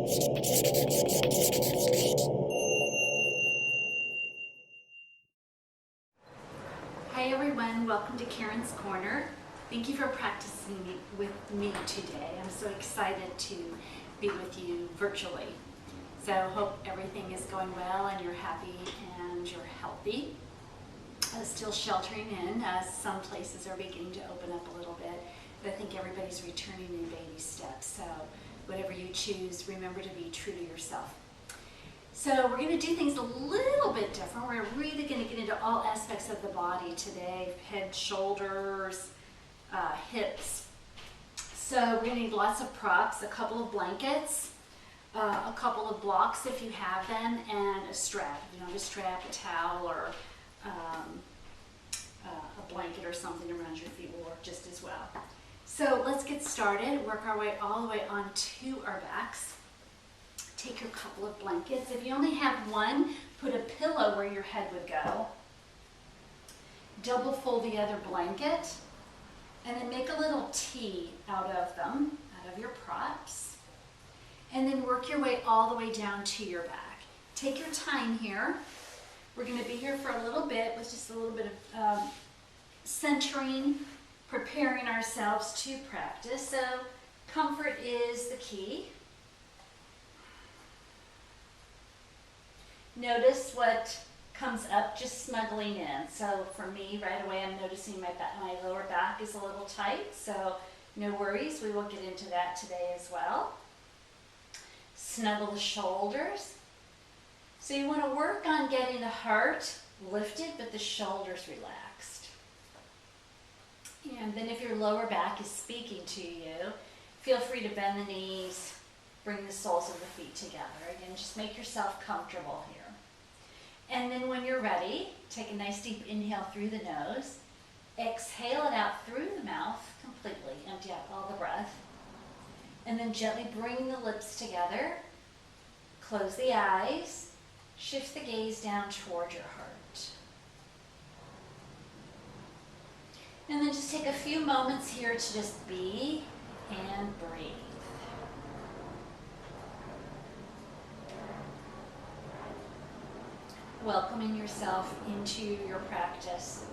Hi everyone, welcome to Karen's Corner. Thank you for practicing with me today. I'm so excited to be with you virtually. So hope everything is going well and you're happy and you're healthy. Still sheltering in, some places are beginning to open up a little bit, but I think everybody's returning in baby steps. So whatever you choose, remember to be true to yourself. So we're going to do things a little bit different. We're really going to get into all aspects of the body today: head, shoulders, hips. So we're going to need lots of props, a couple of blankets, a couple of blocks if you have them, and a strap. If you don't have a strap, a towel, or a blanket or something around your feet will work just as well. So let's get started. Work our way all the way onto our backs. Take your couple of blankets. If you only have one, put a pillow where your head would go. Double fold the other blanket, and then make a little T out of them, out of your props. And then work your way all the way down to your back. Take your time here. We're going to be here for a little bit with just a little bit of centering, preparing ourselves to practice. So comfort is the key. Notice what comes up, just snuggling in. So for me, right away, I'm noticing my lower back is a little tight. So no worries, we will get into that today as well. Snuggle the shoulders. So you want to work on getting the heart lifted, but the shoulders relaxed. And then if your lower back is speaking to you, feel free to bend the knees, bring the soles of the feet together. Again, just make yourself comfortable here. And then when you're ready, take a nice deep inhale through the nose. Exhale it out through the mouth completely. Empty out all the breath. And then gently bring the lips together. Close the eyes. Shift the gaze down toward your heart. And then just take a few moments here to just be and breathe. Welcoming yourself into your practice,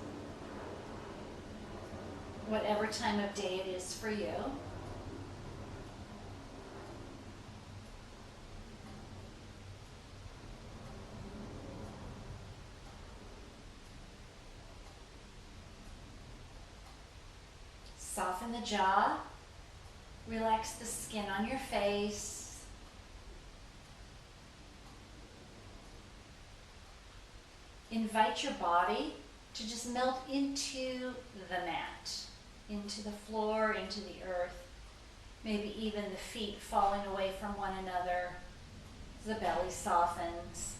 whatever time of day it is for you. Soften the jaw, relax the skin on your face. Invite your body to just melt into the mat, into the floor, into the earth, maybe even the feet falling away from one another as the belly softens.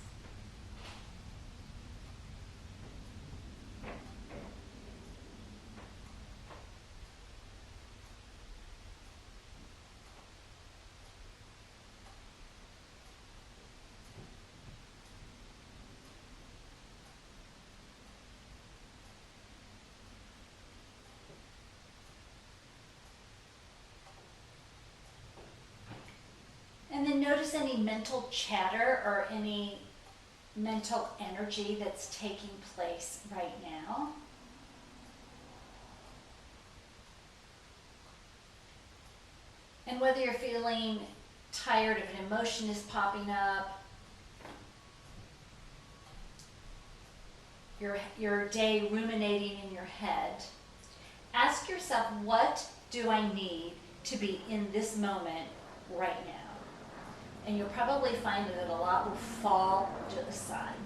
And then notice any mental chatter or any mental energy that's taking place right now. And whether you're feeling tired of an emotion is popping up, your day ruminating in your head, ask yourself, what do I need to be in this moment right now? And you'll probably find that a lot will fall to the side.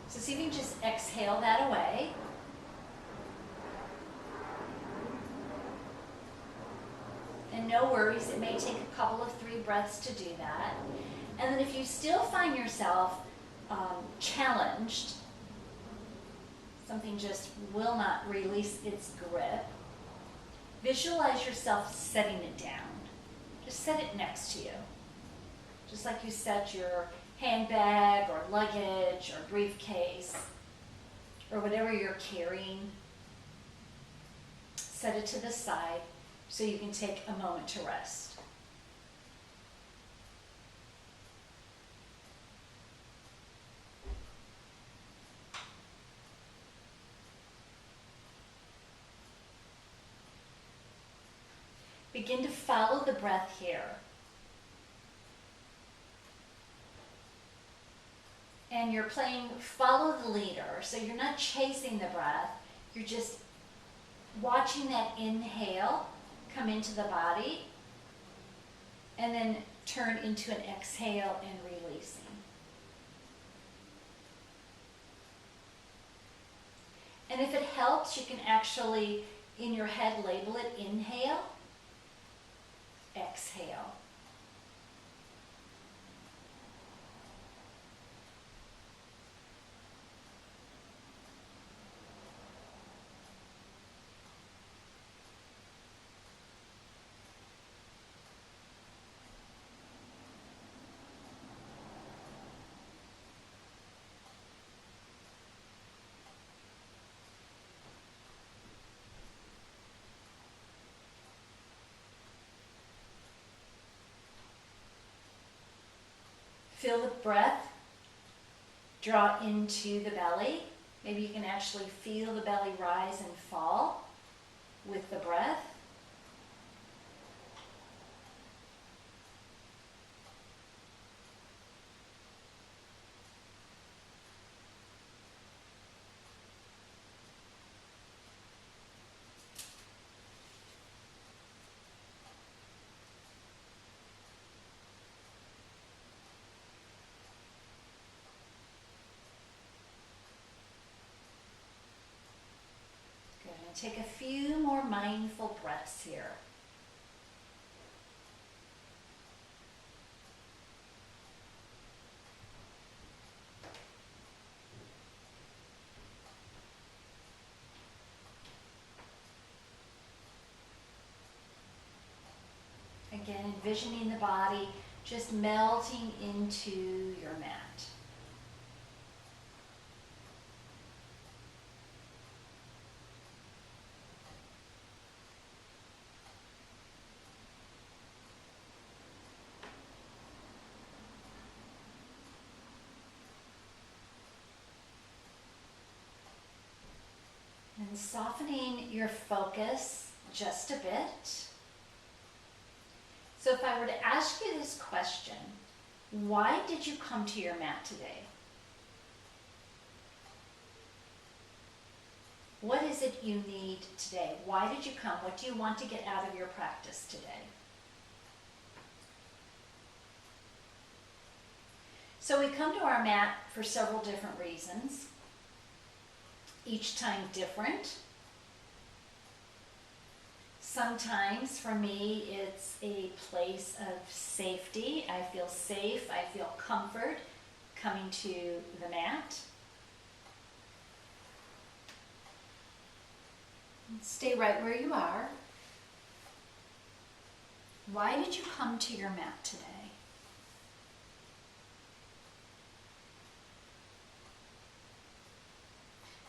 So see if you can just exhale that away. And no worries, it may take a couple of 3 breaths to do that. And then if you still find yourself challenged, something just will not release its grip, visualize yourself setting it down. Just set it next to you. Just like you set your handbag or luggage or briefcase or whatever you're carrying. Set it to the side so you can take a moment to rest. the breath here. And you're playing follow the leader. So you're not chasing the breath. You're just watching that inhale come into the body and then turn into an exhale and releasing. And if it helps, you can actually, in your head, label it inhale, exhale. Feel the breath draw into the belly. Maybe you can actually feel the belly rise and fall with the breath. Take a few more mindful breaths here. Again, envisioning the body just melting into your mat. And softening your focus just a bit. So if I were to ask you this question, why did you come to your mat today? What is it you need today? Why did you come? What do you want to get out of your practice today? So we come to our mat for several different reasons, each time different. Sometimes for me it's a place of safety. I feel safe, I feel comfort coming to the mat. Stay right where you are. Why did you come to your mat today?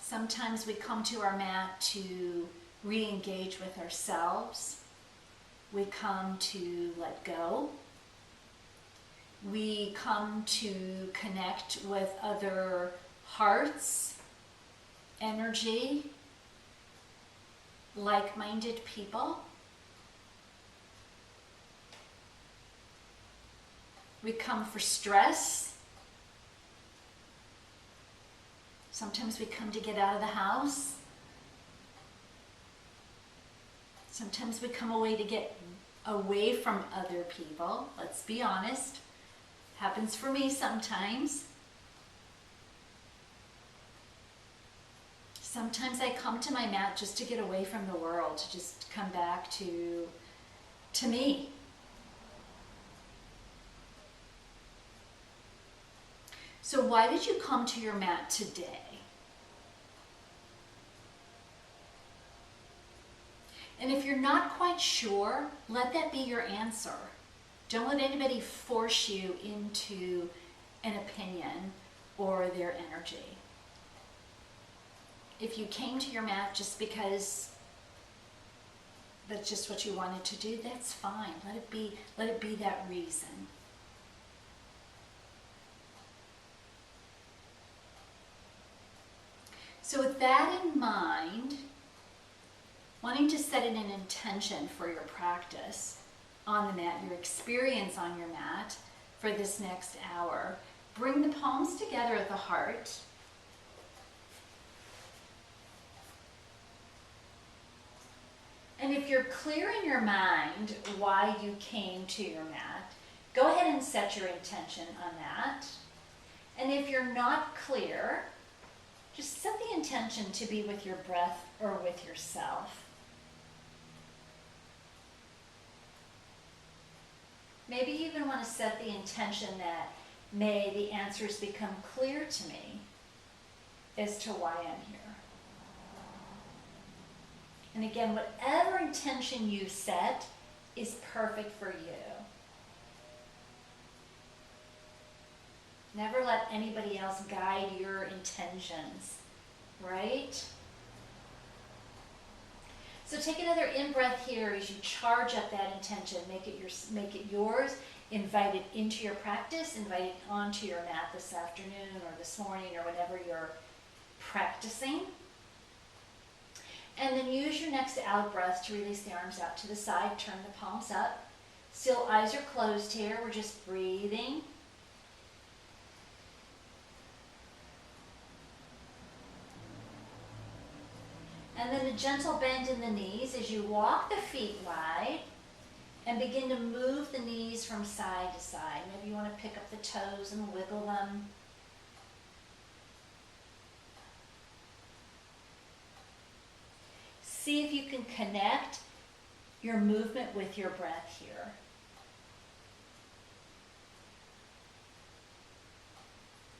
Sometimes we come to our mat to re-engage with ourselves. We come to let go. We come to connect with other hearts, energy, like-minded people. We come for stress. Sometimes we come to get out of the house. Sometimes we come away to get away from other people. Let's be honest. Happens for me sometimes. Sometimes I come to my mat just to get away from the world, to just come back to me. So why did you come to your mat today? And if you're not quite sure, let that be your answer. Don't let anybody force you into an opinion or their energy. If you came to your mat just because that's just what you wanted to do, that's fine. Let it be that reason. So with that in mind, wanting to set an intention for your practice, on the mat, your experience on your mat for this next hour. Bring the palms together at the heart. And if you're clear in your mind why you came to your mat, go ahead and set your intention on that. And if you're not clear, just set the intention to be with your breath or with yourself. Maybe you even want to set the intention that may the answers become clear to me as to why I'm here. And again, whatever intention you set is perfect for you. Never let anybody else guide your intentions, right? So take another in-breath here as you charge up that intention. Make it yours. Invite it into your practice. Invite it onto your mat this afternoon or this morning or whenever you're practicing. And then use your next out breath to release the arms out to the side. Turn the palms up. Still eyes are closed here. We're just breathing. And then a gentle bend in the knees as you walk the feet wide and begin to move the knees from side to side. Maybe you want to pick up the toes and wiggle them. See if you can connect your movement with your breath here.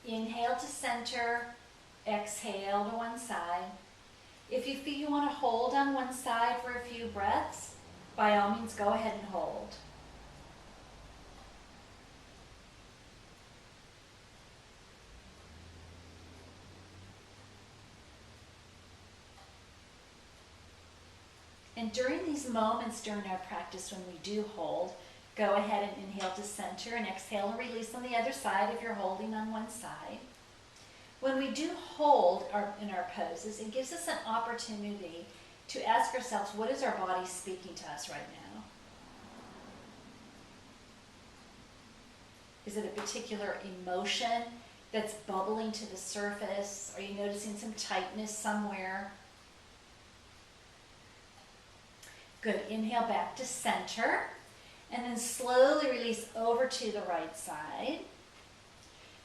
Inhale to center, exhale to one side. If you feel you want to hold on one side for a few breaths, by all means go ahead and hold. And during these moments during our practice when we do hold, go ahead and inhale to center and exhale and release on the other side if you're holding on one side. When we do hold in our poses, it gives us an opportunity to ask ourselves, what is our body speaking to us right now? Is it a particular emotion that's bubbling to the surface? Are you noticing some tightness somewhere? Good. Inhale back to center, and then slowly release over to the right side.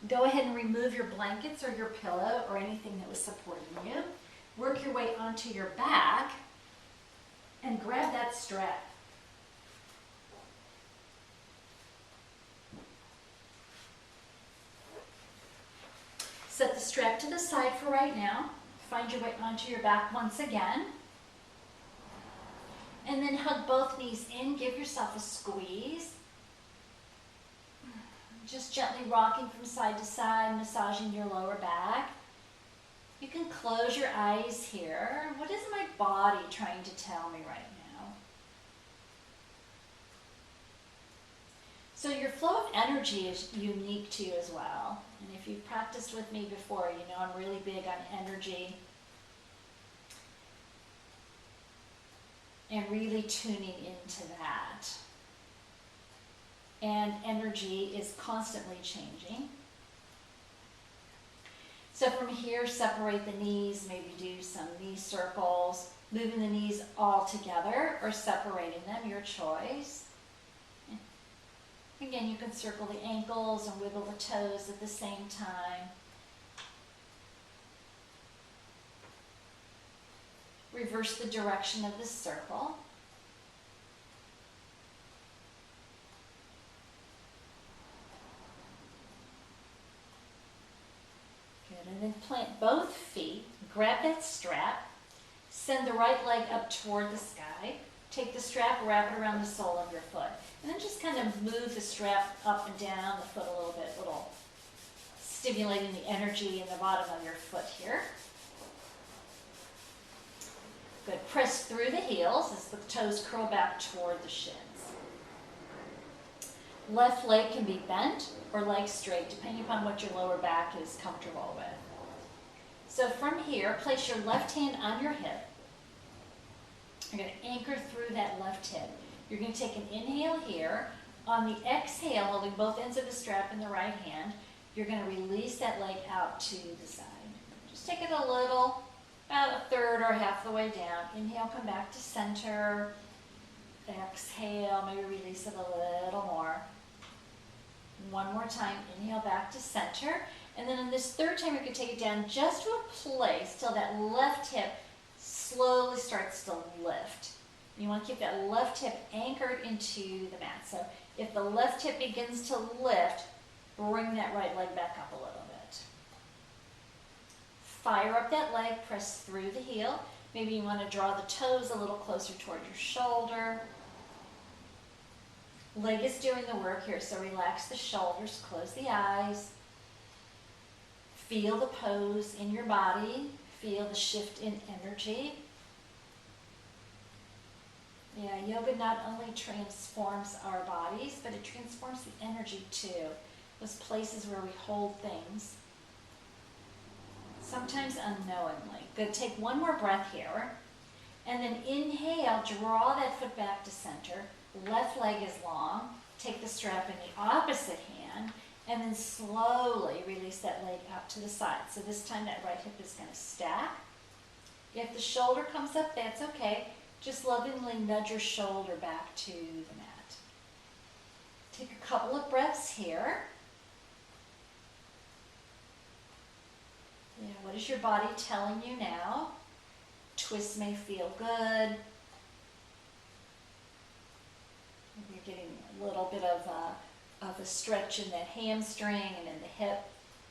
Go ahead and remove your blankets or your pillow or anything that was supporting you. Work your way onto your back and grab that strap. Set the strap to the side for right now. Find your way onto your back once again. And then hug both knees in. Give yourself a squeeze. Just gently rocking from side to side, massaging your lower back. You can close your eyes here. What is my body trying to tell me right now? So your flow of energy is unique to you as well. And if you've practiced with me before, you know I'm really big on energy and really tuning into that. And energy is constantly changing. So from here, separate the knees, maybe do some knee circles, moving the knees all together or separating them, your choice. Again, you can circle the ankles and wiggle the toes at the same time. Reverse the direction of the circle. And then plant both feet, grab that strap, send the right leg up toward the sky, take the strap, wrap it around the sole of your foot, and then just kind of move the strap up and down the foot a little bit, stimulating the energy in the bottom of your foot here. Good. Press through the heels as the toes curl back toward the shins. Left leg can be bent or leg straight, depending upon what your lower back is comfortable with. So from here, place your left hand on your hip. You're going to anchor through that left hip. You're going to take an inhale here. On the exhale, holding both ends of the strap in the right hand, you're going to release that leg out to the side. Just take it a little, about a third or half the way down. Inhale, come back to center. Exhale, maybe release it a little more. One more time, inhale back to center. And then on this third time, you're going to take it down just to a place till that left hip slowly starts to lift. You want to keep that left hip anchored into the mat. So if the left hip begins to lift, bring that right leg back up a little bit. Fire up that leg, press through the heel. Maybe you want to draw the toes a little closer toward your shoulder. Leg is doing the work here, so relax the shoulders, close the eyes. Feel the pose in your body. Feel the shift in energy. Yeah, yoga not only transforms our bodies, but it transforms the energy too. Those places where we hold things, sometimes unknowingly. Good, take one more breath here. And then inhale, draw that foot back to center. Left leg is long. Take the strap in the opposite hand. And then slowly release that leg out to the side. So this time that right hip is going to stack. If the shoulder comes up, that's okay. Just lovingly nudge your shoulder back to the mat. Take a couple of breaths here. Yeah, what is your body telling you now? Twists may feel good. You're getting a little bit of a stretch in that hamstring and in the hip.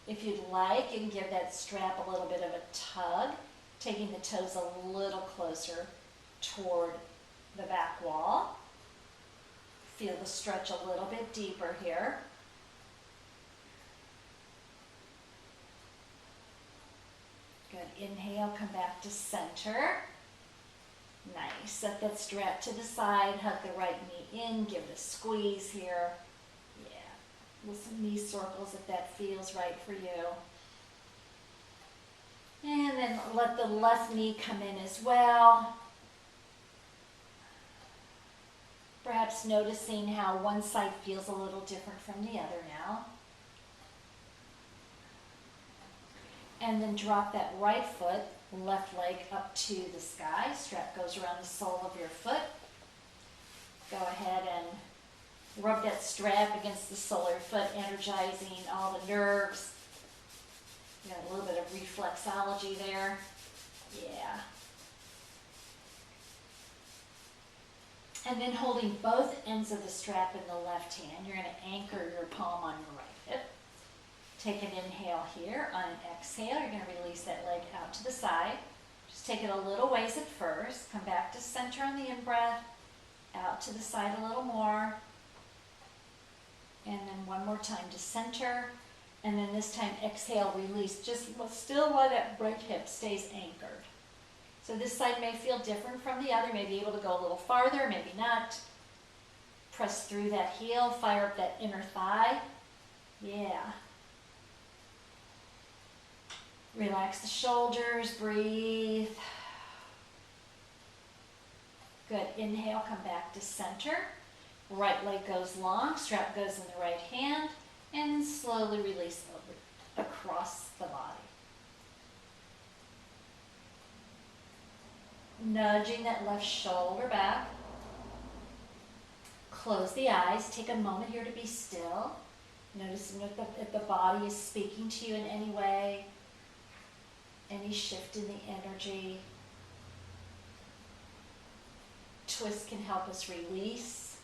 If you'd like, you can give that strap a little bit of a tug, taking the toes a little closer toward the back wall. Feel the stretch a little bit deeper here. Good. Inhale, come back to center. Nice. Set that strap to the side, hug the right knee in, give it a squeeze here. Yeah. With some knee circles if that feels right for you. And then let the left knee come in as well. Perhaps noticing how one side feels a little different from the other now. And then drop that right foot, left leg up to the sky. Strap goes around the sole of your foot. Go ahead and rub that strap against the sole of your foot, energizing all the nerves. You got a little bit of reflexology there. Yeah. And then holding both ends of the strap in the left hand, you're going to anchor your palm on your right hip. Take an inhale here. On an exhale, you're going to release that leg out to the side. Just take it a little ways at first. Come back to center on the in-breath. Out to the side a little more. And then one more time to center. And then this time, exhale, release. Just still while that right hip stays anchored. So this side may feel different from the other. May be able to go a little farther, maybe not. Press through that heel. Fire up that inner thigh. Yeah. Relax the shoulders, breathe. Good, inhale, come back to center. Right leg goes long, strap goes in the right hand, and slowly release over across the body. Nudging that left shoulder back. Close the eyes, take a moment here to be still. Noticing if the body is speaking to you in any way. Any shift in the energy. Twist can help us release,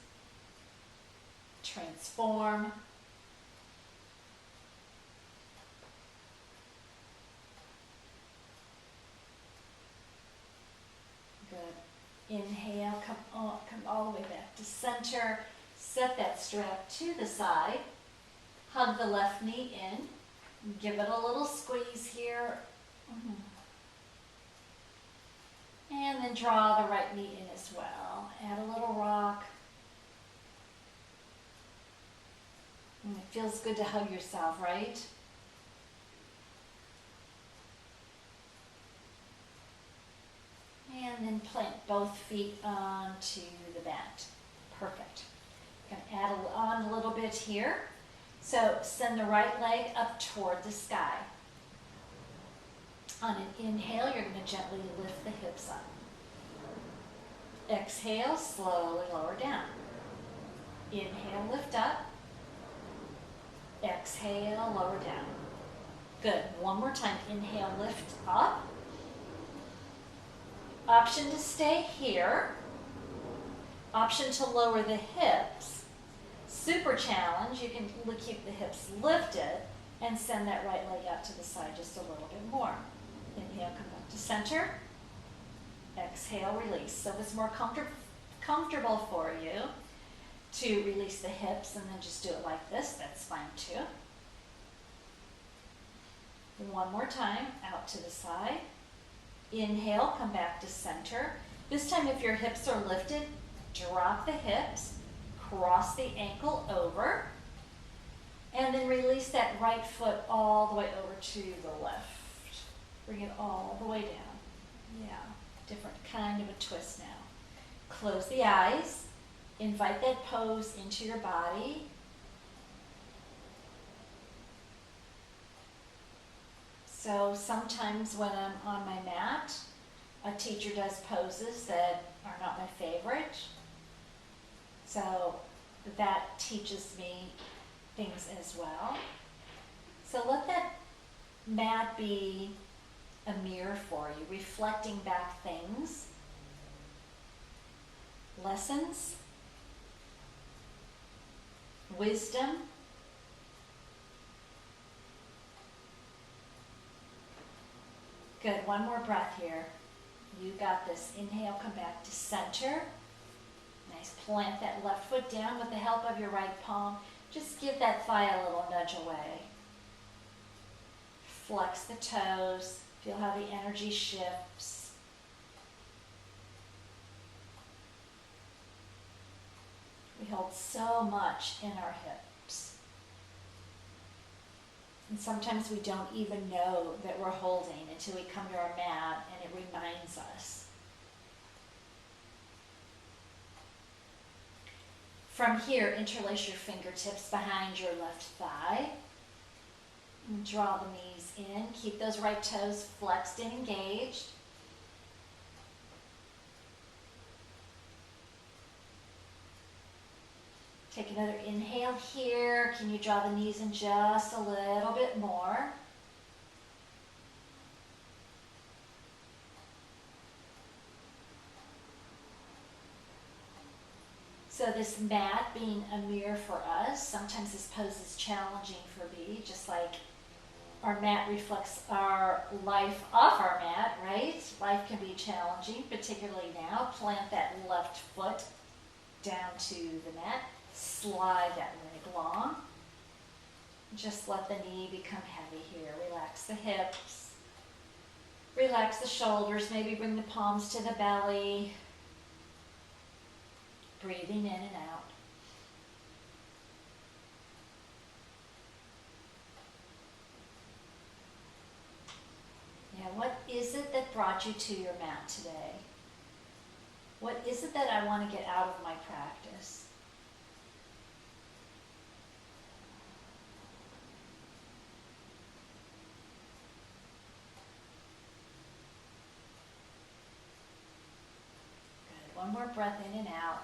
transform. Good. Inhale, come all the way back to center. Set that strap to the side. Hug the left knee in. Give it a little squeeze here. And then draw the right knee in as well. Add a little rock. And it feels good to hug yourself, right? And then plant both feet onto the mat. Perfect. I'm going to add on a little bit here. So send the right leg up toward the sky. On an inhale, you're going to gently lift the hips up. Exhale, slowly lower down. Inhale, lift up. Exhale, lower down. Good. One more time. Inhale, lift up. Option to stay here. Option to lower the hips. Super challenge. You can keep the hips lifted and send that right leg out to the side just a little bit more. Inhale, come back to center. Exhale, release. So if it's more comfortable for you to release the hips and then just do it like this, that's fine too. One more time, out to the side. Inhale, come back to center. This time if your hips are lifted, drop the hips, cross the ankle over, and then release that right foot all the way over to the left. Bring it all the way down. Yeah, different kind of a twist now. Close the eyes. Invite that pose into your body. So sometimes when I'm on my mat, a teacher does poses that are not my favorite. So that teaches me things as well. So let that mat be a mirror for you, reflecting back things, lessons, wisdom. Good, one more breath here. You got this. Inhale, come back to center. Nice, plant that left foot down with the help of your right palm. Just give that thigh a little nudge away. Flex the toes. Feel how the energy shifts. We hold so much in our hips. And sometimes we don't even know that we're holding until we come to our mat and it reminds us. From here, interlace your fingertips behind your left thigh. And draw the knees in. Keep those right toes flexed and engaged. Take another inhale here. Can you draw the knees in just a little bit more? So this mat being a mirror for us, sometimes this pose is challenging for me, just like our mat reflects our life off our mat, right? Life can be challenging, particularly now. Plant that left foot down to the mat. Slide that leg long. Just let the knee become heavy here. Relax the hips. Relax the shoulders. Maybe bring the palms to the belly. Breathing in and out. Yeah, what is it that brought you to your mat today? What is it that I want to get out of my practice? Good. One more breath in and out.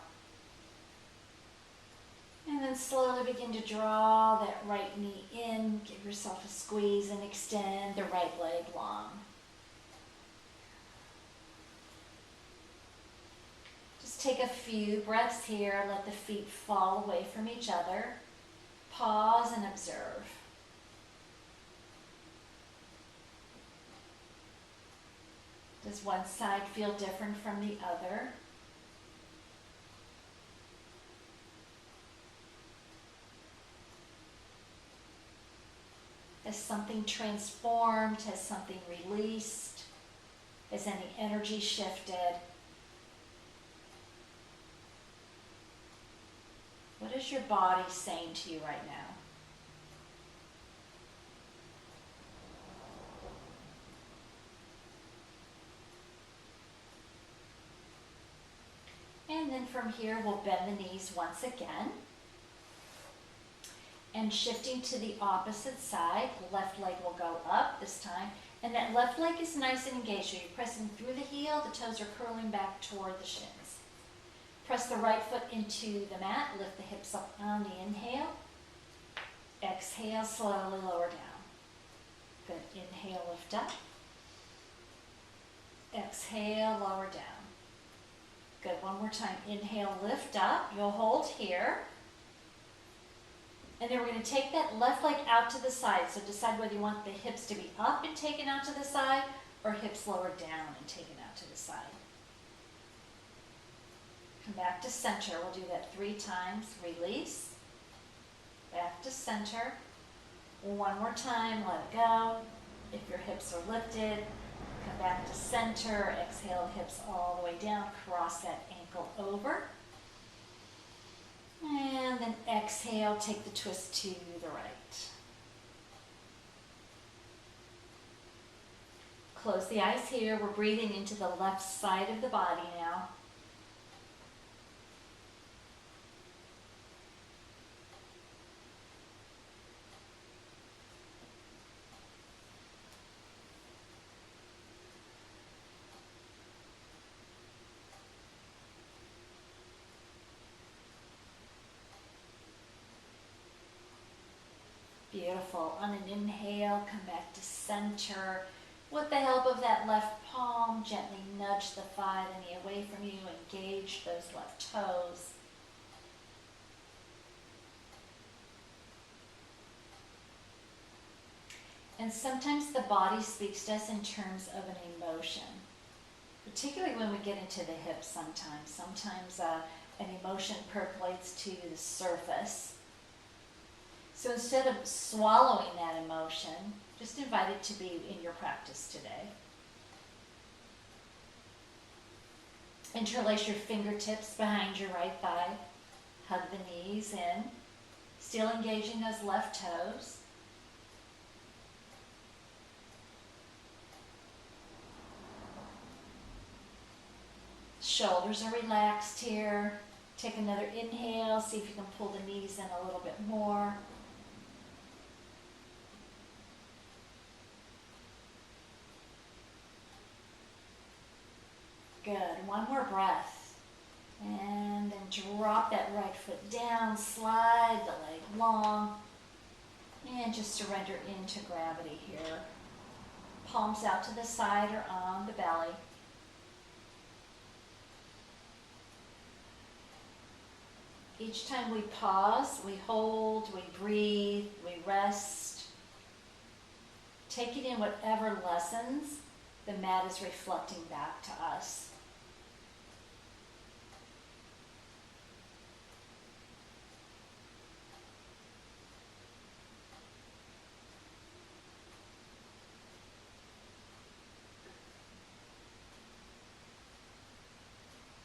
And then slowly begin to draw that right knee in. Give yourself a squeeze and extend the right leg long. Just take a few breaths here. Let the feet fall away from each other. Pause and observe. Does one side feel different from the other? Has something transformed? Has something released? Has any energy shifted? What is your body saying to you right now? And And then from here, we'll bend the knees once again. And shifting to the opposite side, the left leg will go up this time. And that left leg is nice and engaged. So you're pressing through the heel, the toes are curling back toward the shins. Press the right foot into the mat, lift the hips up on the inhale. Exhale, slowly lower down. Good, inhale, lift up. Exhale, lower down. Good, one more time. Inhale, lift up. You'll hold here. And then we're going to take that left leg out to the side. So decide whether you want the hips to be up and taken out to the side or hips lower down and taken out to the side. Come back to center. We'll do that 3 times. Release. Back to center. One more time. Let it go. If your hips are lifted, come back to center. Exhale, hips all the way down. Cross that ankle over. And then exhale, take the twist to the right. Close the eyes here. We're breathing into the left side of the body now. Beautiful. On an inhale, come back to center. With the help of that left palm, gently nudge the thigh and knee away from you. Engage those left toes. And sometimes the body speaks to us in terms of an emotion, particularly when we get into the hips sometimes. Sometimes an emotion percolates to the surface. So instead of swallowing that emotion, just invite it to be in your practice today. Interlace your fingertips behind your right thigh. Hug the knees in. Still engaging those left toes. Shoulders are relaxed here. Take another inhale. See if you can pull the knees in a little bit more. Good. One more breath. And then drop that right foot down. Slide the leg long. And just surrender into gravity here. Palms out to the side or on the belly. Each time we pause, we hold, we breathe, we rest. Taking in whatever lessons the mat is reflecting back to us.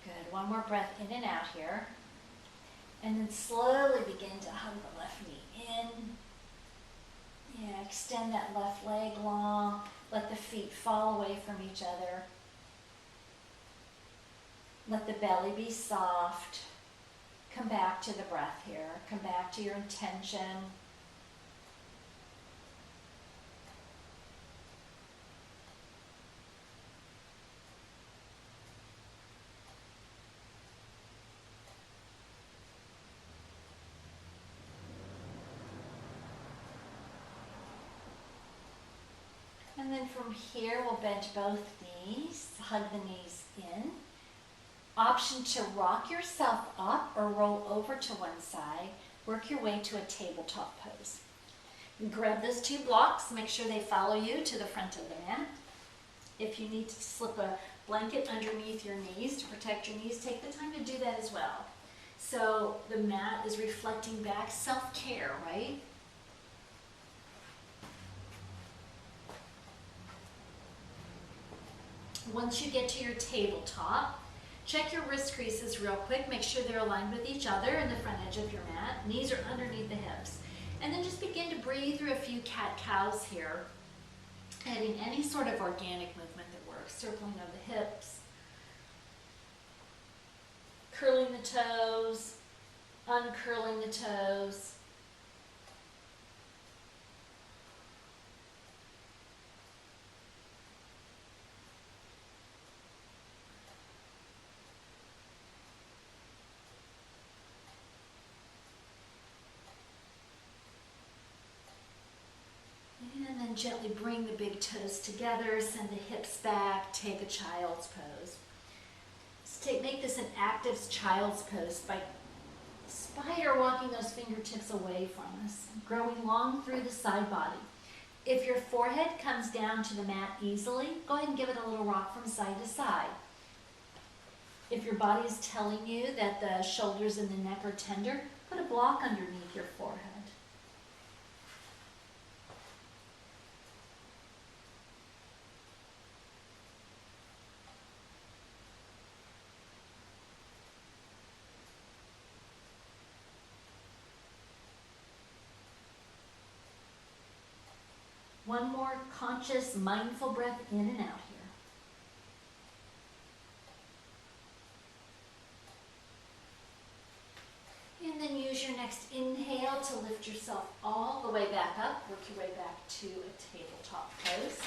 Good. One more breath in and out here. And then slowly begin to hug the left knee in. Yeah, extend that left leg long. Let the feet fall away from each other. Let the belly be soft. Come back to the breath here. Come back to your intention. And then from here, we'll bend both knees, hug the knees in. Option to rock yourself up or roll over to one side. Work your way to a tabletop pose. And grab those 2 blocks, make sure they follow you to the front of the mat. If you need to slip a blanket underneath your knees to protect your knees, take the time to do that as well. So the mat is reflecting back self-care, right? Once you get to your tabletop, check your wrist creases real quick. Make sure they're aligned with each other in the front edge of your mat. Knees are underneath the hips. And then just begin to breathe through a few cat-cows here, adding any sort of organic movement that works. Circling of the hips. Curling the toes, uncurling the toes. And then gently bring the big toes together, send the hips back, take a child's pose. Make this an active child's pose by spider walking those fingertips away from us, growing long through the side body. If your forehead comes down to the mat easily, go ahead and give it a little rock from side to side. If your body is telling you that the shoulders and the neck are tender, put a block underneath your forehead. One more conscious, mindful breath in and out here. And then use your next inhale to lift yourself all the way back up. Work your way back to a tabletop pose.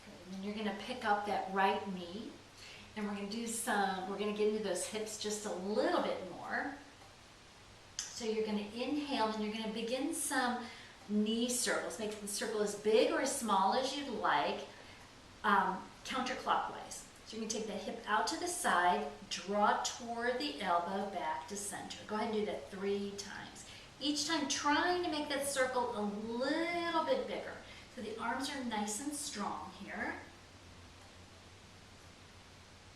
Good. And then you're going to pick up that right knee. And we're going to get into those hips just a little bit more. So you're going to inhale and you're going to begin some knee circles. Make the circle as big or as small as you'd like, counterclockwise. So you're going to take that hip out to the side, draw toward the elbow, back to center. Go ahead and do that 3 times. Each time trying to make that circle a little bit bigger. So the arms are nice and strong here.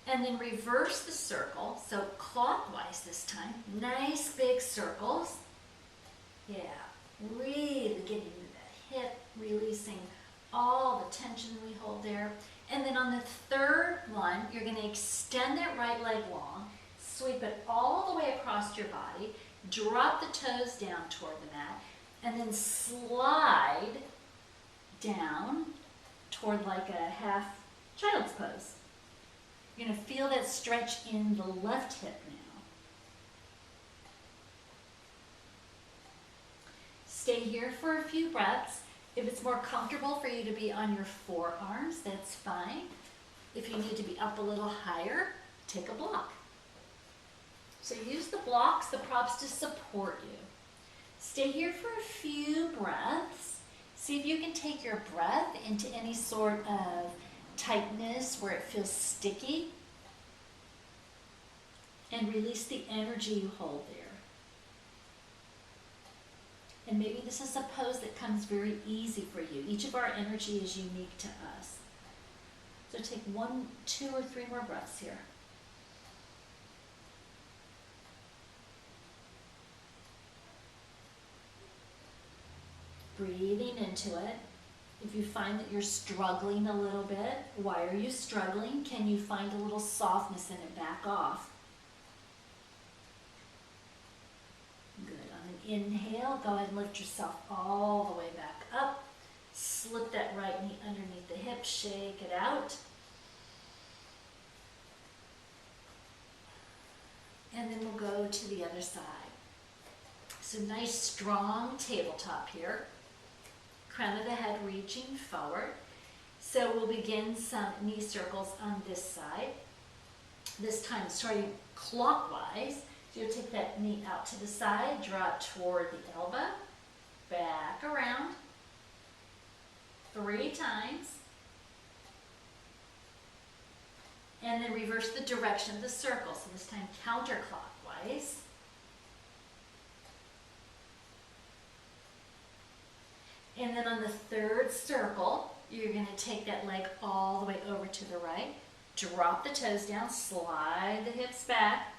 And then reverse the circle, so clockwise this time. Nice big circles. Yeah, really getting into that hip, releasing all the tension we hold there. And then on the third one, you're going to extend that right leg long, sweep it all the way across your body, drop the toes down toward the mat, and then slide down toward like a half child's pose. You're going to feel that stretch in the left hip now. Stay here for a few breaths. If it's more comfortable for you to be on your forearms, that's fine. If you need to be up a little higher, take a block. So use the blocks, the props to support you. Stay here for a few breaths. See if you can take your breath into any sort of tightness where it feels sticky, and release the energy you hold there. And maybe this is a pose that comes very easy for you. Each of our energy is unique to us. So take 1, 2, or 3 more breaths here. Breathing into it. If you find that you're struggling a little bit, why are you struggling? Can you find a little softness in it? Back off. Good. On an inhale, go ahead and lift yourself all the way back up. Slip that right knee underneath the hip, shake it out. And then we'll go to the other side. So nice strong tabletop here. Crown of the head reaching forward. So we'll begin some knee circles on this side. This time starting clockwise. So you'll take that knee out to the side, draw it toward the elbow, back around, 3 times. And then reverse the direction of the circle. So this time counterclockwise. And then on the third circle, you're going to take that leg all the way over to the right, drop the toes down, slide the hips back,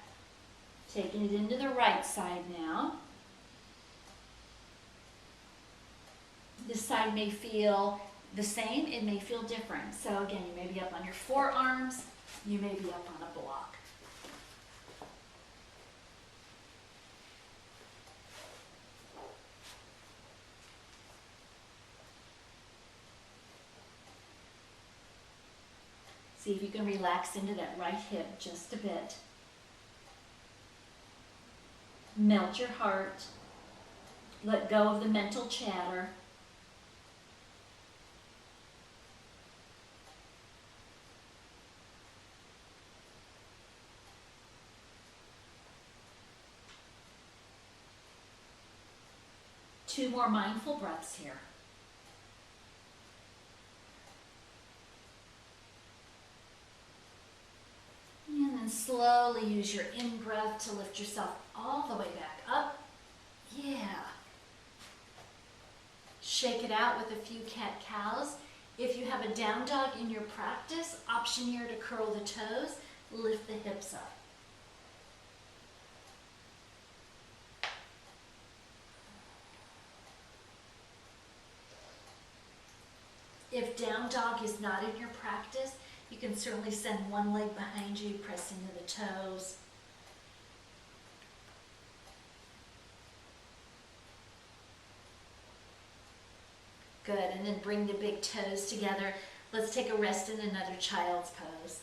taking it into the right side now. This side may feel the same, it may feel different. So again, you may be up on your forearms, you may be up on a block. See if you can relax into that right hip just a bit. Melt your heart. Let go of the mental chatter. Two more mindful breaths here. And then slowly use your in-breath to lift yourself all the way back up. Yeah. Shake it out with a few cat-cows. If you have a down dog in your practice, option here to curl the toes, lift the hips up. If down dog is not in your practice, you can certainly send one leg behind you, press into the toes. Good, and then bring the big toes together. Let's take a rest in another child's pose.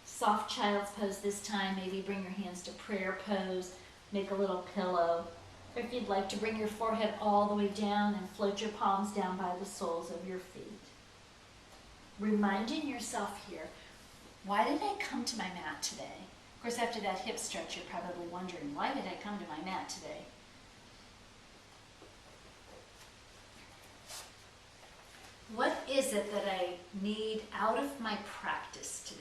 Soft child's pose this time. Maybe bring your hands to prayer pose, make a little pillow. Or if you'd like to bring your forehead all the way down and float your palms down by the soles of your feet. Reminding yourself here, why did I come to my mat today? Of course, after that hip stretch, you're probably wondering, why did I come to my mat today? What is it that I need out of my practice today?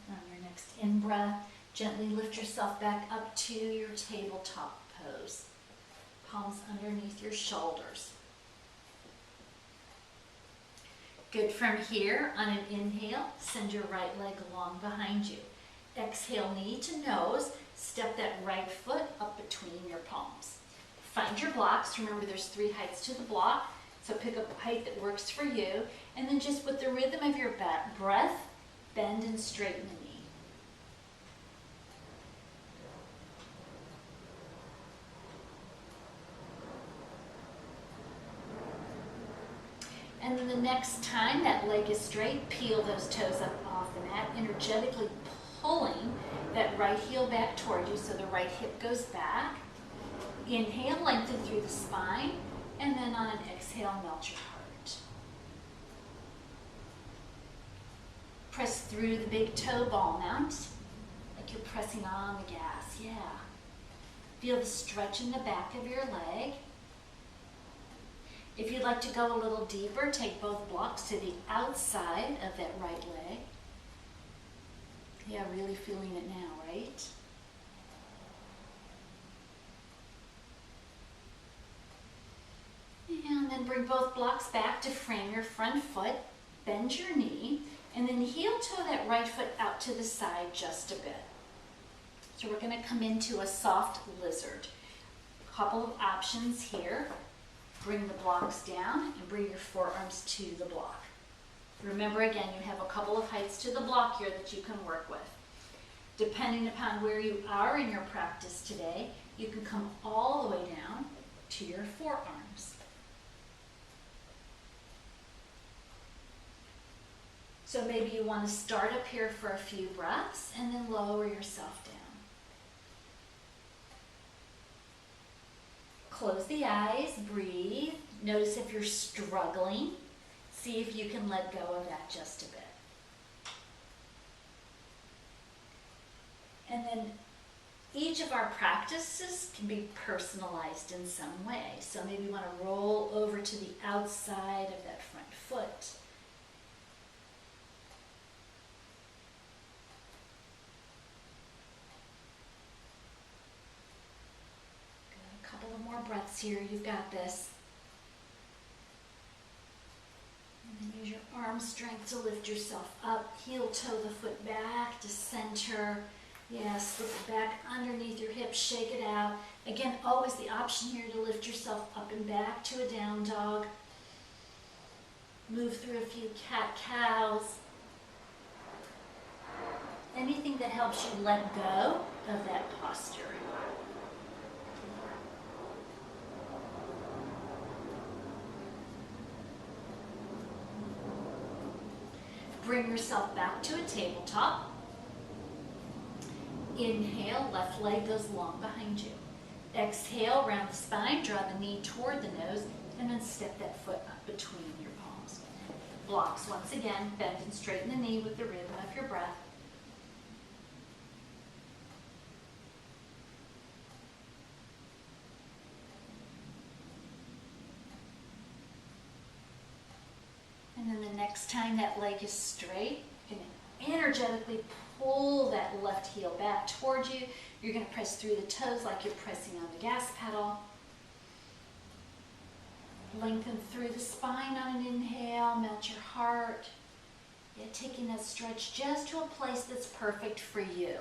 On your next in-breath, gently lift yourself back up to your tabletop pose. Palms underneath your shoulders. Good. From here, on an inhale, send your right leg along behind you. Exhale, knee to nose, step that right foot up between your palms. Find your blocks. Remember, there's 3 heights to the block, so pick a height that works for you, and then just with the rhythm of your breath, bend and straighten the knee. And then the next time that leg is straight, peel those toes up off the mat, energetically pulling that right heel back toward you so the right hip goes back. Inhale, lengthen through the spine, and then on an exhale, melt your heart. Press through the big toe ball mount, like you're pressing on the gas, yeah. Feel the stretch in the back of your leg. If you'd like to go a little deeper, take both blocks to the outside of that right leg. Yeah, really feeling it now, right? And then bring both blocks back to frame your front foot, bend your knee, and then heel toe that right foot out to the side just a bit. So we're going to come into a soft lizard. Couple of options here. Bring the blocks down and bring your forearms to the block. Remember, again, you have a couple of heights to the block here that you can work with. Depending upon where you are in your practice today, you can come all the way down to your forearms. So maybe you want to start up here for a few breaths and then lower yourself down. Close the eyes, breathe. Notice if you're struggling. See if you can let go of that just a bit. And then each of our practices can be personalized in some way. So maybe you want to roll over to the outside of that front foot. More breaths here. You've got this. And then use your arm strength to lift yourself up. Heel toe the foot back to center. Yes, slip it back underneath your hips. Shake it out. Again, always the option here to lift yourself up and back to a down dog. Move through a few cat-cows. anything that helps you let go of that posture. Bring yourself back to a tabletop. Inhale, left leg goes long behind you. Exhale, round the spine, draw the knee toward the nose, and then step that foot up between your palms. Blocks once again, bend and straighten the knee with the rhythm of your breath. And then the next time that leg is straight, you're going to energetically pull that left heel back towards you. You're going to press through the toes like you're pressing on the gas pedal. Lengthen through the spine on an inhale, melt your heart. Yeah, taking that stretch just to a place that's perfect for you.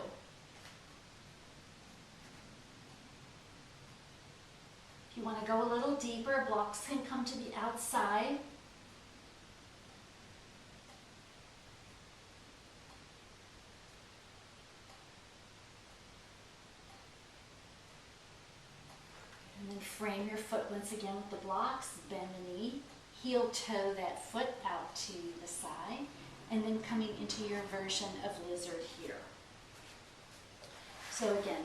If you want to go a little deeper, blocks can come to the outside. And then frame your foot once again with the blocks, bend the knee, heel toe that foot out to the side, and then coming into your version of lizard here. So again,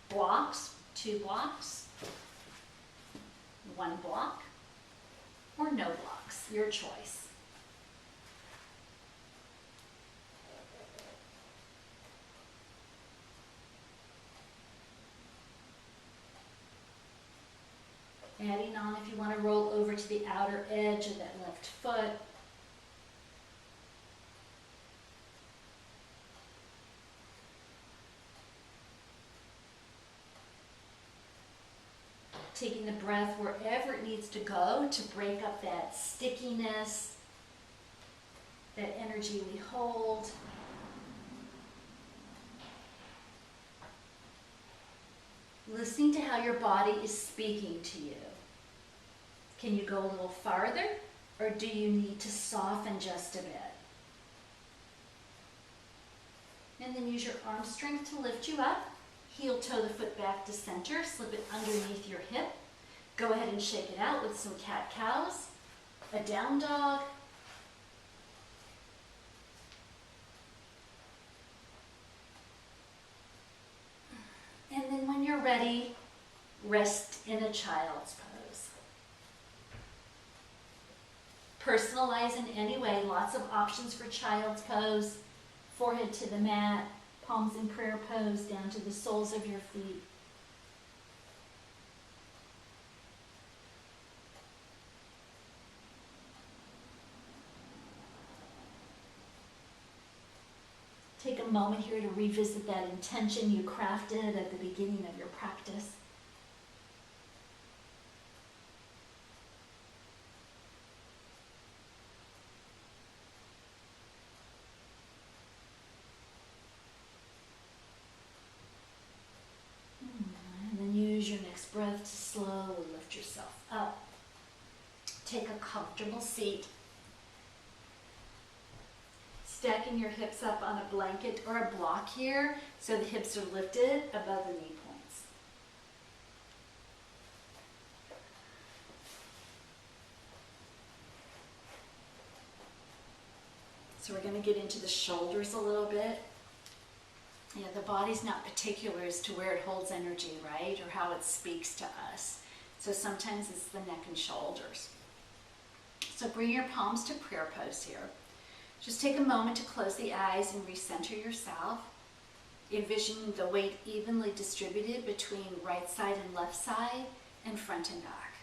blocks, 2 blocks, 1 block, or no blocks, your choice. Adding on if you want to roll over to the outer edge of that left foot. Taking the breath wherever it needs to go to break up that stickiness, that energy we hold. Listening to how your body is speaking to you. Can you go a little farther, or do you need to soften just a bit? And then use your arm strength to lift you up. Heel toe the foot back to center, slip it underneath your hip. Go ahead and shake it out with some cat-cows, a down dog. And then when you're ready, rest in a child's pose. Personalize in any way, lots of options for child's pose. Forehead to the mat, palms in prayer pose down to the soles of your feet. Take a moment here to revisit that intention you crafted at the beginning of your practice. And then use your next breath to slowly lift yourself up. Take a comfortable seat. Stacking your hips up on a blanket or a block here so the hips are lifted above the knee points. So we're going to get into the shoulders a little bit. Yeah, the body's not particular as to where it holds energy, right? Or how it speaks to us. So sometimes it's the neck and shoulders. So bring your palms to prayer pose here. Just take a moment to close the eyes and recenter yourself. Envision the weight evenly distributed between right side and left side and front and back.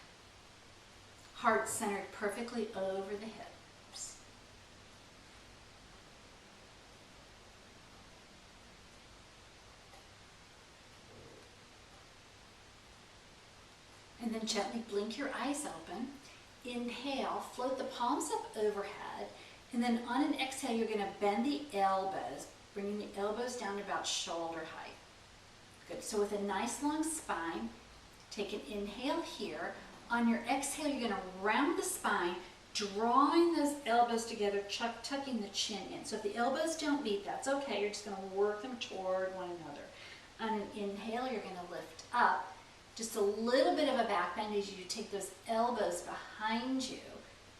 Heart centered perfectly over the hips. And then gently blink your eyes open. Inhale, float the palms up overhead. And then on an exhale, you're going to bend the elbows, bringing the elbows down to about shoulder height. Good. So with a nice long spine, take an inhale here. On your exhale, you're going to round the spine, drawing those elbows together, tucking the chin in. So if the elbows don't meet, that's okay. You're just going to work them toward one another. On an inhale, you're going to lift up. Just a little bit of a back bend as you take those elbows behind you.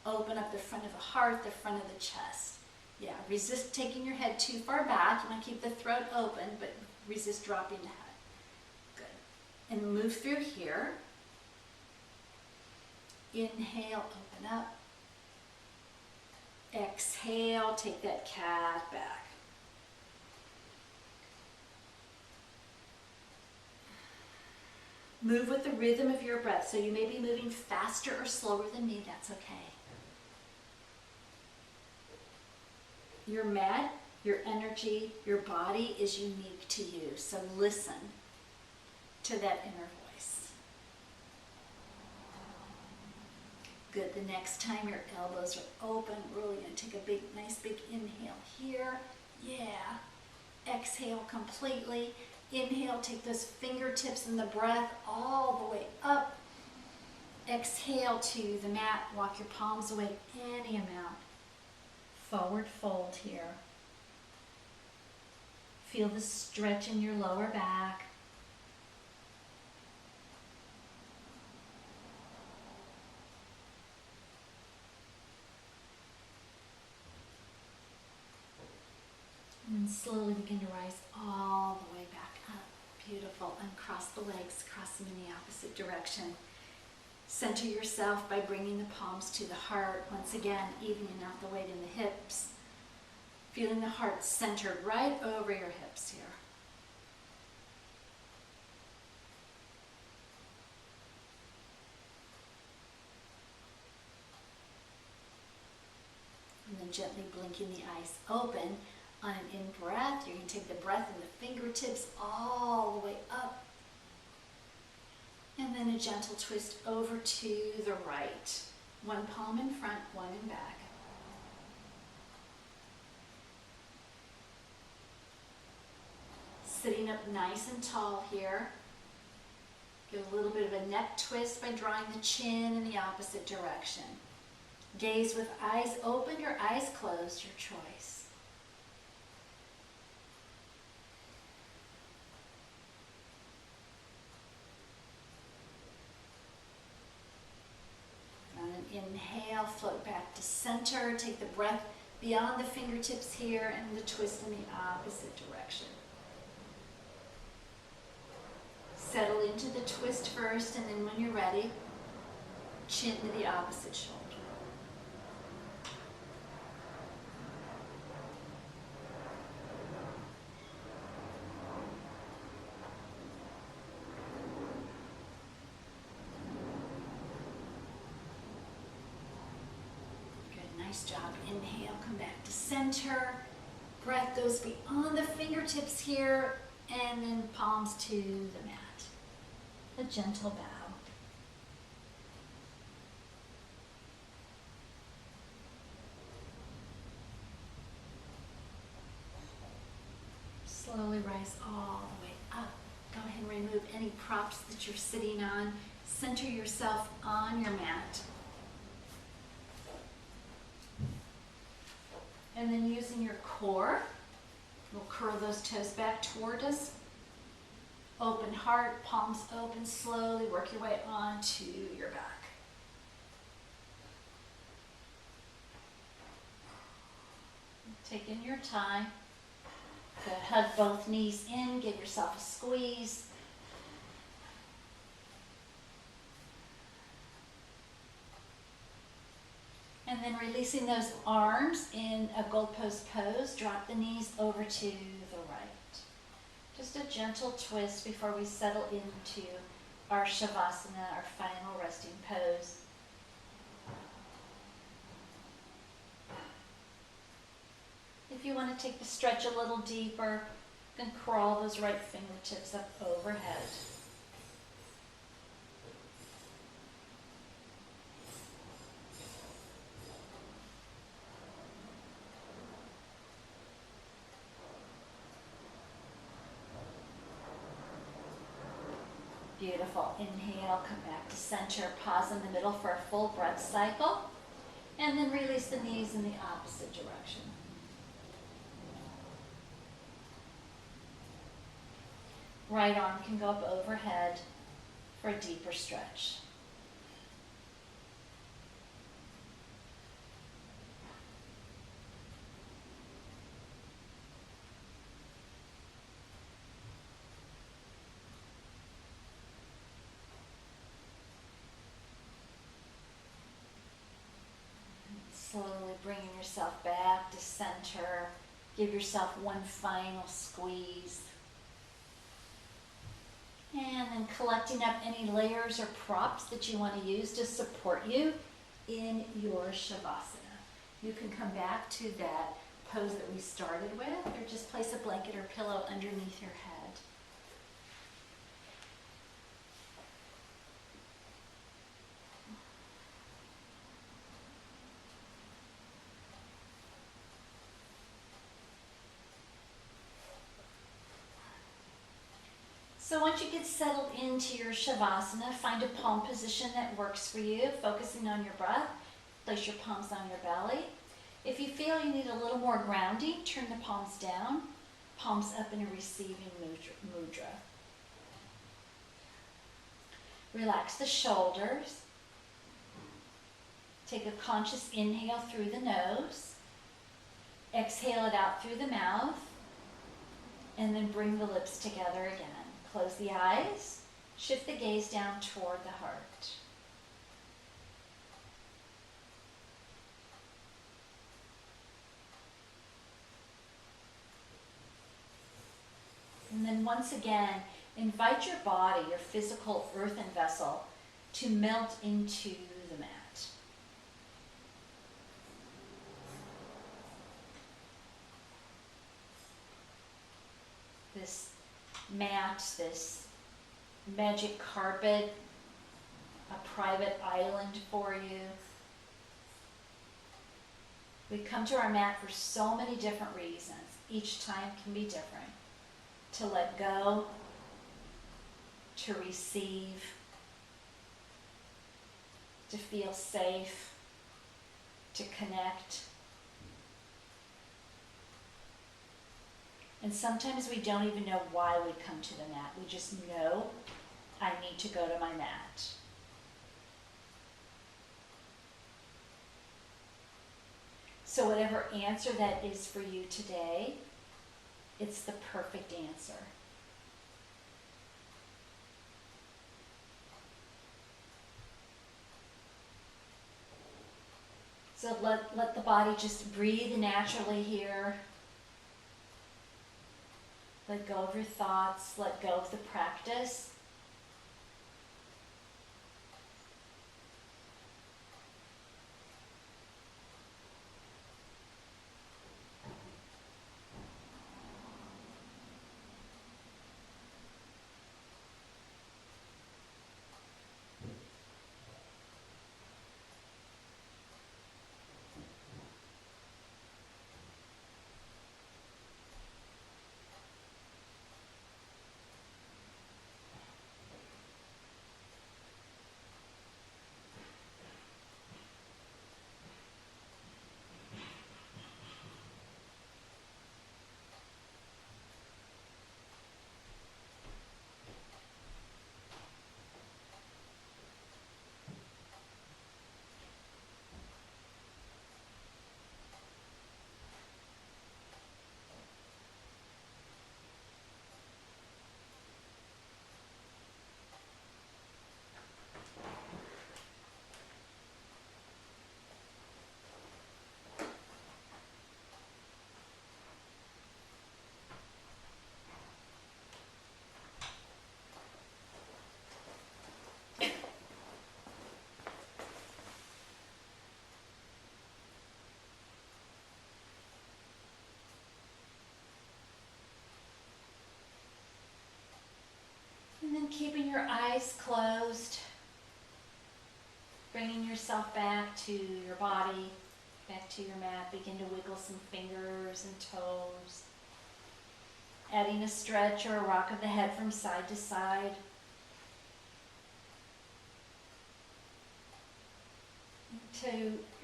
Open up the front of the heart, the front of the chest. Yeah, resist taking your head too far back. You want to keep the throat open, but resist dropping the head. Good. And move through here. Inhale, open up. Exhale, take that cat back. Move with the rhythm of your breath. So you may be moving faster or slower than me, that's okay. Your mat, your energy, your body is unique to you. So listen to that inner voice. Good. The next time your elbows are open, we're really going to take a nice big inhale here. Yeah. Exhale completely. Inhale, take those fingertips and the breath all the way up. Exhale to the mat. Walk your palms away any amount. Forward fold here. Feel the stretch in your lower back. And then slowly begin to rise all the way back up. Beautiful. Uncross the legs, cross them in the opposite direction. Center yourself by bringing the palms to the heart. Once again, evening out the weight in the hips. Feeling the heart centered right over your hips here. And then gently blinking the eyes open. On an in-breath, you're going to take the breath and the fingertips all the way up. And then a gentle twist over to the right. One palm in front, one in back. Sitting up nice and tall here. Give a little bit of a neck twist by drawing the chin in the opposite direction. Gaze with eyes open, your eyes closed, your choice. Inhale, float back to center. Take the breath beyond the fingertips here and the twist in the opposite direction. Settle into the twist first, and then when you're ready, chin to the opposite shoulder. Nice job. Inhale, come back to center. Breath goes beyond the fingertips here, and then palms to the mat. A gentle bow. Slowly rise all the way up. Go ahead and remove any props that you're sitting on. Center yourself on your mat. And then using your core, we'll curl those toes back toward us. Open heart, palms open, slowly work your way onto your back. Take in your time. Good. Hug both knees in, give yourself a squeeze. And then releasing those arms in a gold post pose, drop the knees over to the right. Just a gentle twist before we settle into our Shavasana, our final resting pose. If you want to take the stretch a little deeper, then crawl those right fingertips up overhead. Beautiful. Inhale, come back to center. Pause in the middle for a full breath cycle. And then release the knees in the opposite direction. Right arm can go up overhead for a deeper stretch. Slowly bringing yourself back to center. Give yourself one final squeeze. And then collecting up any layers or props that you want to use to support you in your Shavasana. You can come back to that pose that we started with, or just place a blanket or pillow underneath your head. So once you get settled into your Shavasana, find a palm position that works for you, focusing on your breath. Place your palms on your belly. If you feel you need a little more grounding, turn the palms down, palms up in a receiving mudra. Relax the shoulders. Take a conscious inhale through the nose. Exhale it out through the mouth. And then bring the lips together again. Close the eyes. Shift the gaze down toward the heart. And then once again, invite your body, your physical earthen vessel, to melt into the mat. This mat, this magic carpet, a private island for you. We come to our mat for so many different reasons. Each time can be different. To let go, to receive, to feel safe, to connect. And sometimes we don't even know why we come to the mat. We just know, I need to go to my mat. So whatever answer that is for you today, it's the perfect answer. So let the body just breathe naturally here. Let go of your thoughts, let go of the practice. And then keeping your eyes closed, bringing yourself back to your body, back to your mat. Begin to wiggle some fingers and toes. Adding a stretch or a rock of the head from side to side. So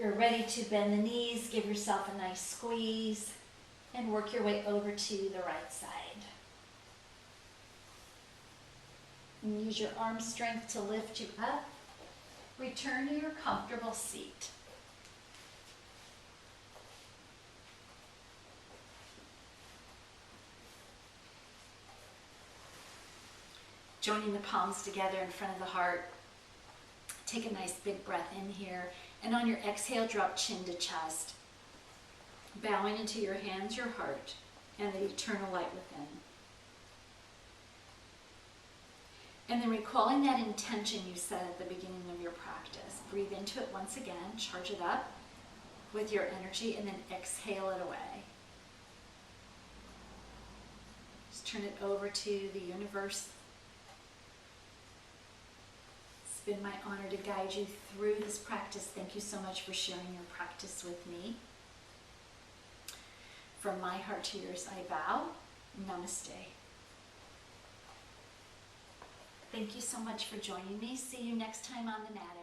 you're ready to bend the knees, give yourself a nice squeeze, and work your way over to the right side. And use your arm strength to lift you up. Return to your comfortable seat. Joining the palms together in front of the heart. Take a nice big breath in here. And on your exhale, drop chin to chest. Bowing into your hands, your heart, and the eternal light within. And then recalling that intention you set at the beginning of your practice. Breathe into it once again, charge it up with your energy, and then exhale it away. Just turn it over to the universe. It's been my honor to guide you through this practice. Thank you so much for sharing your practice with me. From my heart to yours, I bow. Namaste. Thank you so much for joining me. See you next time on the mat.